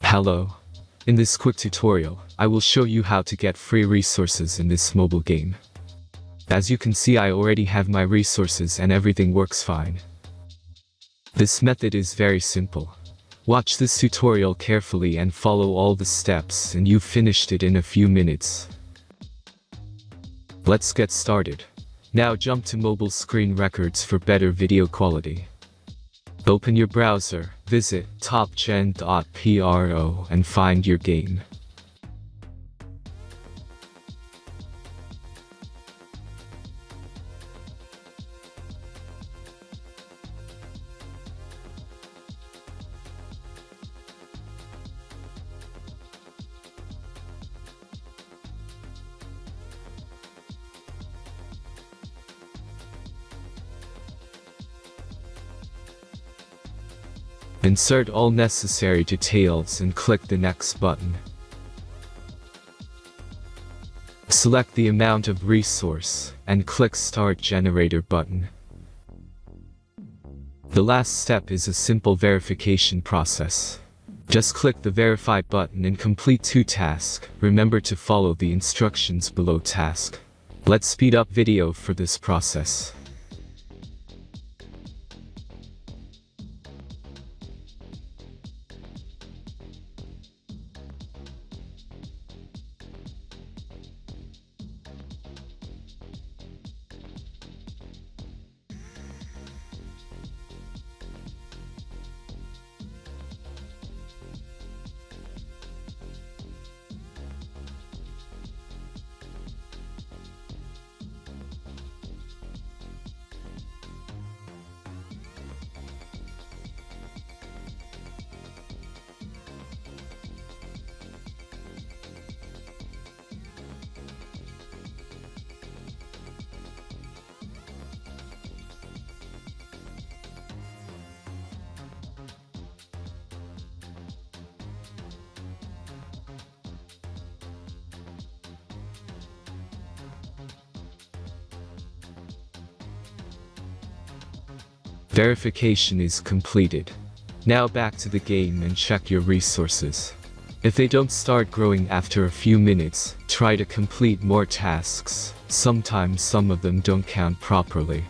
Hello. In this quick tutorial, I will show you how to get free resources in this mobile game. As you can see, I already have my resources and everything works fine. This method is very simple. Watch this tutorial carefully and follow all the steps and you've finished it in a few minutes. Let's get started. Now jump to mobile screen records for better video quality. Open your browser, visit topgen.pro and find your game. Insert all necessary details and click the next button. Select the amount of resource and click Start Generator button. The last step is a simple verification process. Just click the Verify button and complete 2 tasks. Remember to follow the instructions below task. Let's speed up video for this process. Verification is completed. Now back to the game and check your resources. If they don't start growing after a few minutes, try to complete more tasks. Sometimes some of them don't count properly.